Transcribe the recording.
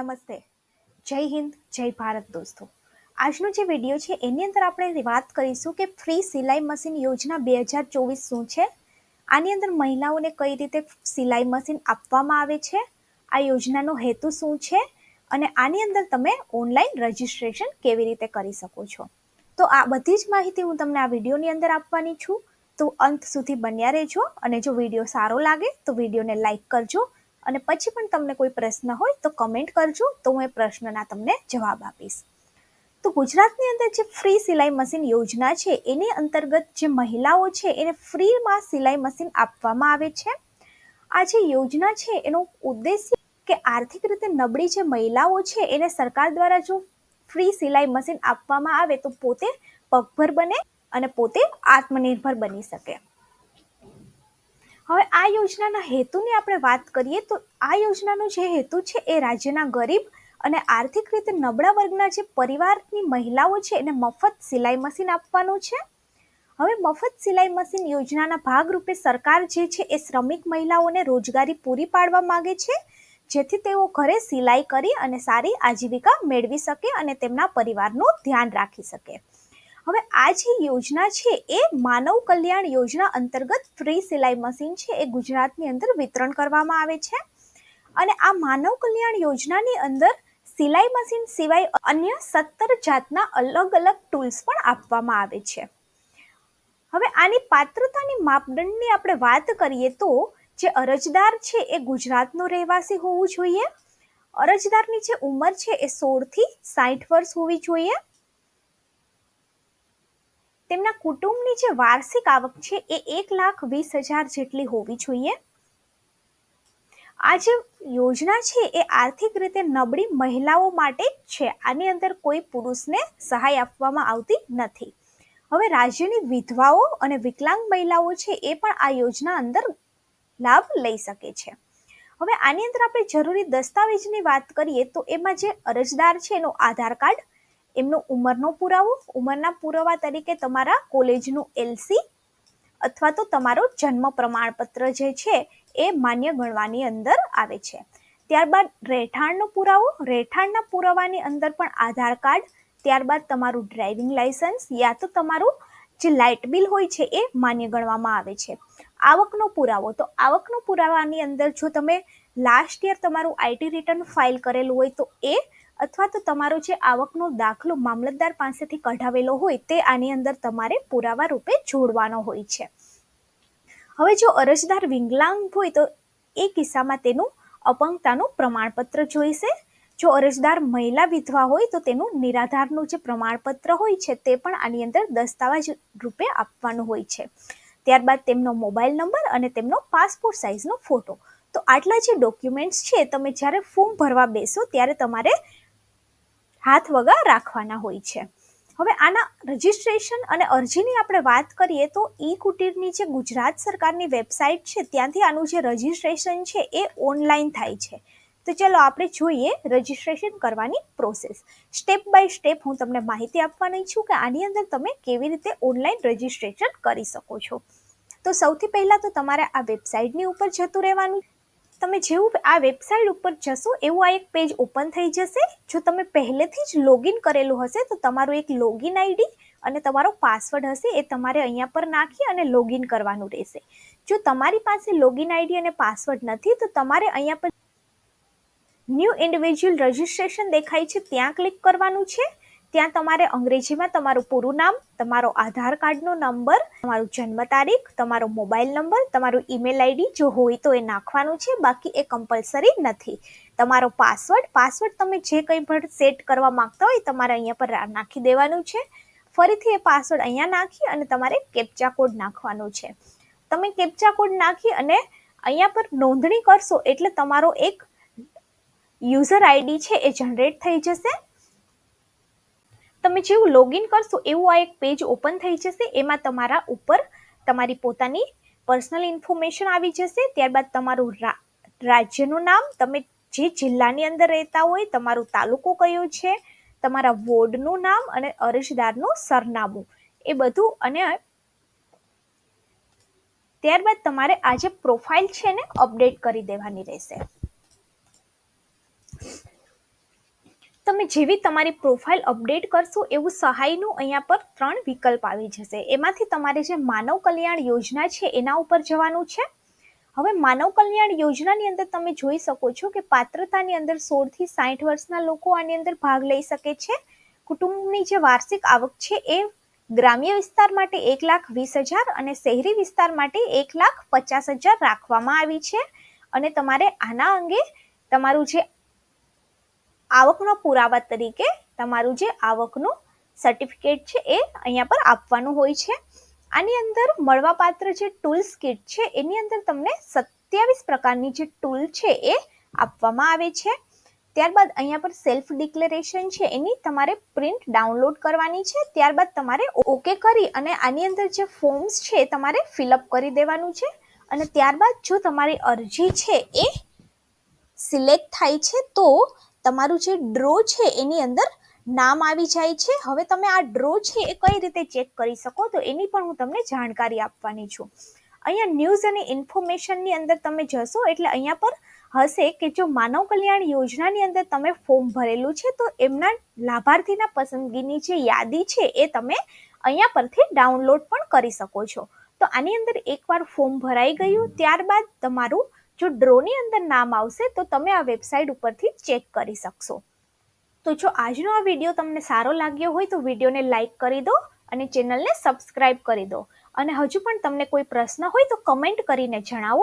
નમસ્તે, જય હિન્દ, જય ભારત દોસ્તો. આજનો જે વિડીયો છે એની અંદર આપણે વાત કરીશું કે ફ્રી સિલાઈ મશીન યોજના 2024 શું છે, આની અંદર મહિલાઓને કઈ રીતે સિલાઈ મશીન આપવામાં આવે છે, આ યોજનાનો હેતુ શું છે અને આની અંદર તમે ઓનલાઈન રજીસ્ટ્રેશન કેવી રીતે કરી શકો છો. તો આ બધી જ માહિતી હું તમને આ વિડીયોની અંદર આપવાની છું. તો અંત સુધી બન્યા રહેજો અને જો વિડીયો સારો લાગે તો વિડીયોને લાઈક કરજો અને પછી પણ તમને કોઈ પ્રશ્ન હોય તો કમેન્ટ કરજો, તો હું એ પ્રશ્નના તમને જવાબ આપીશ. તો ગુજરાતની અંદર જે ફ્રી સિલાઈ મશીન યોજના છે એની અંતર્ગત જે મહિલાઓ છે એને ફ્રીમાં સિલાઈ મશીન આપવામાં આવે છે. આ જે યોજના છે એનો ઉદ્દેશ્ય કે આર્થિક રીતે નબળી જે મહિલાઓ છે એને સરકાર દ્વારા જો ફ્રી સિલાઈ મશીન આપવામાં આવે તો પોતે પગભર બને અને પોતે આત્મનિર્ભર બની શકે. હવે આ યોજનાના હેતુની આપણે વાત કરીએ તો આ યોજનાનો જે હેતુ છે એ રાજ્યના ગરીબ અને આર્થિક રીતે નબળા વર્ગના જે પરિવારની મહિલાઓ છે એને મફત સિલાઈ મશીન આપવાનું છે. હવે મફત સિલાઈ મશીન યોજનાના ભાગરૂપે સરકાર જે છે એ શ્રમિક મહિલાઓને રોજગારી પૂરી પાડવા માંગે છે, જેથી તેઓ ઘરે સિલાઈ કરી અને સારી આજીવિકા મેળવી શકે અને તેમના પરિવારનું ધ્યાન રાખી શકે. હવે આ જે યોજના છે એ માનવ કલ્યાણ યોજના અંતર્ગત ફ્રી સિલાઈ મશીન છે એ ગુજરાતની અંદર વિતરણ કરવામાં આવે છે અને આ માનવ કલ્યાણ યોજનાની અંદર સિલાઈ મશીન સિવાય અન્ય 17 જાતના અલગ અલગ ટૂલ્સ પણ આપવામાં આવે છે. હવે આની પાત્રતાની માપદંડની આપણે વાત કરીએ તો જે અરજદાર છે એ ગુજરાતનો રહેવાસી હોવું જોઈએ. અરજદારની જે ઉંમર છે એ 16 થી 60 વર્ષ હોવી જોઈએ. તેમના કુટુંબની જે વાર્ષિક આવક છે એ 1,20,000 જેટલી હોવી જોઈએ. આ જે યોજના છે એ આર્થિક રીતે નબળી મહિલાઓ માટે જ છે. આની અંદર કોઈ પુરુષને સહાય આપવામાં આવતી નથી. હવે રાજ્યની વિધવાઓ અને વિકલાંગ મહિલાઓ છે એ પણ આ યોજના અંદર લાભ લઈ શકે છે. હવે આની અંદર આપણે જરૂરી દસ્તાવેજની વાત કરીએ તો એમાં જે અરજદાર છે એનો આધાર કાર્ડ, એમનો ઉંમરનો પુરાવો, ઉંમરના પુરાવા તરીકે તમારા કોલેજનું LC અથવા તો તમારો જન્મ પ્રમાણપત્ર જે છે એ માન્ય ગણવાની અંદર આવે છે. ત્યારબાદ રહેઠાણનો પુરાવો, રહેઠાણના પુરાવાની અંદર પણ આધાર કાર્ડ, ત્યારબાદ તમારું ડ્રાઇવિંગ લાયસન્સ યા તો તમારું જે લાઇટ બિલ હોય છે એ માન્ય ગણવામાં આવે છે. આવકનો પુરાવો, તો આવકનો પુરાવાની અંદર જો તમે લાસ્ટ યર તમારું IT રિટર્ન ફાઇલ કરેલું હોય તો એ અથવા તો તમારો જે આવકનો દાખલો મામલતદાર પાસેથી કઢાવેલો હોય તે આની અંદર તમારે પુરાવા રૂપે જોડવાનો હોય છે. હવે જો અરજદાર વિકલાંગ હોય તો એ કિસ્સામાં તેનું અપંગતાનું પ્રમાણપત્ર જોઈશે. જો અરજદાર મહિલા વિધવા હોય તો તેનું નિરાધારનું જે પ્રમાણપત્ર હોય છે તે પણ આની અંદર દસ્તાવેજ રૂપે આપવાનું હોય છે. ત્યારબાદ તેમનો મોબાઈલ નંબર અને તેમનો પાસપોર્ટ સાઇઝનો ફોટો. તો આટલા જે ડોક્યુમેન્ટ્સ છે તમે જ્યારે ફોર્મ ભરવા બેસો ત્યારે તમારે હાથ વગા રાખવાના હોય છે. હવે આના રજીસ્ટ્રેશન અને અરજીની આપણે વાત કરીએ તો કુટીરની જે ગુજરાત સરકારની વેબસાઇટ છે ત્યાંથી આનું જે રજીસ્ટ્રેશન છે એ ઓનલાઈન થાય છે. તો ચલો આપણે જોઈએ રજીસ્ટ્રેશન કરવાની પ્રોસેસ. સ્ટેપ બાય સ્ટેપ હું તમને માહિતી આપવાની છું કે આની અંદર તમે કેવી રીતે ઓનલાઈન રજીસ્ટ્રેશન કરી શકો છો. તો સૌથી પહેલાં તો તમારે આ વેબસાઇટની ઉપર જતું રહેવાનું. તમે જેવું આ વેબસાઇટ ઉપર જશો એવું આ એક પેજ ઓપન થઈ જશે. જો તમે પહેલેથી જ લોગિન કરેલું હશે તો તમારું એક લોગિન ID અને તમારો પાસવર્ડ હશે એ તમારે અહીંયા પર નાખી અને લોગિન કરવાનું રહેશે. જો તમારી પાસે લોગિન ID અને પાસવર્ડ નથી તો તમારે અહીંયા પર ન્યૂ ઇન્ડિવિજ્યુઅલ રજિસ્ટ્રેશન દેખાય છે ત્યાં ક્લિક કરવાનું છે. ત્યાં તમારે અંગ્રેજીમાં તમારું પૂરું નામ, તમારો આધાર કાર્ડનો નંબર, તમારું જન્મ તારીખ, તમારો મોબાઈલ નંબર, તમારું ઈમેલ ID જો હોય તો એ નાખવાનું છે, બાકી એ કમ્પલસરી નથી. તમારો પાસવર્ડ તમે જે કંઈ પણ સેટ કરવા માંગતા હોય તમારે અહીંયા પર નાખી દેવાનું છે. ફરીથી એ પાસવર્ડ અહીંયા નાખી અને તમારે કેપ્ચા કોડ નાખવાનો છે. તમે કેપ્ચા કોડ નાખી અને અહીંયા પર નોંધણી કરશો એટલે તમારો એક યુઝર ID છે એ જનરેટ થઈ જશે. તમે જેવું લોગિન કરશો એવું આ એક પેજ ઓપન થઈ જશે. એમાં તમારા ઉપર તમારી પોતાની પર્સનલ ઇન્ફોર્મેશન આવી જશે. ત્યારબાદ તમારું રાજ્યનું નામ, તમે જે જિલ્લાની અંદર રહેતા હોય, તમારો તાલુકો કયો છે, તમારા વોર્ડનું નામ અને અરજદારનું સરનામું એ બધું. અને ત્યારબાદ તમારે આ જે પ્રોફાઇલ છે ને અપડેટ કરી દેવાની રહેશે. તમે જેવી તમારી પ્રોફાઇલ અપડેટ કરશો એવું સહાયનું અહીંયા પર 3 વિકલ્પ આવી જશે. એમાંથી તમારે જે માનવ કલ્યાણ યોજના છે એના ઉપર જવાનું છે. હવે માનવ કલ્યાણ યોજનાની અંદર તમે જોઈ શકો છો કે પાત્રતાની અંદર 16 થી 60 વર્ષના લોકો આની અંદર ભાગ લઈ શકે છે. કુટુંબની જે વાર્ષિક આવક છે એ ગ્રામ્ય વિસ્તાર માટે 1,20,000 અને શહેરી વિસ્તાર માટે 1,50,000 રાખવામાં આવી છે. અને તમારે આના અંગે તમારું જે આવકનો પુરાવા તરીકે તમારું જે આવકનું સર્ટિફિકેટ છે એ અહીંયા પર આપવાનું હોય છે. આની અંદર મળવાપાત્ર જે ટૂલ્સ કિટ છે એની અંદર તમને 27 પ્રકારની જે ટૂલ છે એ આપવામાં આવે છે. ત્યારબાદ અહીંયા પર સેલ્ફ ડિક્લેરેશન છે એની તમારે પ્રિન્ટ ડાઉનલોડ કરવાની છે. ત્યારબાદ તમારે ઓકે કરી અને આની અંદર જે ફોર્મ્સ છે તમારે ફિલઅપ કરી દેવાનું છે. અને ત્યારબાદ જો તમારી અરજી છે એ સિલેક્ટ થાય છે તો તમારું જે ડ્રો છે એની અંદર નામ આવી જાય છે. હવે તમે આ ડ્રો છે એ કઈ રીતે ચેક કરી શકો તો એની પણ હું તમને જાણકારી આપવાની છું. અહીંયા ન્યૂઝ અને ઇન્ફોર્મેશનની અંદર તમે જશો એટલે અહીંયા પર હશે કે જો માનવ કલ્યાણ યોજનાની અંદર તમે ફોર્મ ભરેલું છે તો એમના લાભાર્થીના પસંદગીની જે યાદી છે એ તમે અહીંયા પરથી ડાઉનલોડ પણ કરી શકો છો. તો આની અંદર એકવાર ફોર્મ ભરાઈ ગયું ત્યારબાદ તમારું જો ડ્રોની અંદર નામ આવશે તો તમે આ વેબસાઇટ ઉપરથી ચેક કરી શકશો. તો જો આજનો આ વિડીયો તમને સારો લાગ્યો હોય તો વિડીયોને લાઇક કરી દો અને ચેનલને સબસ્ક્રાઇબ કરી દો. અને હજુ પણ તમને કોઈ પ્રશ્ન હોય તો કમેન્ટ કરીને જણાવો.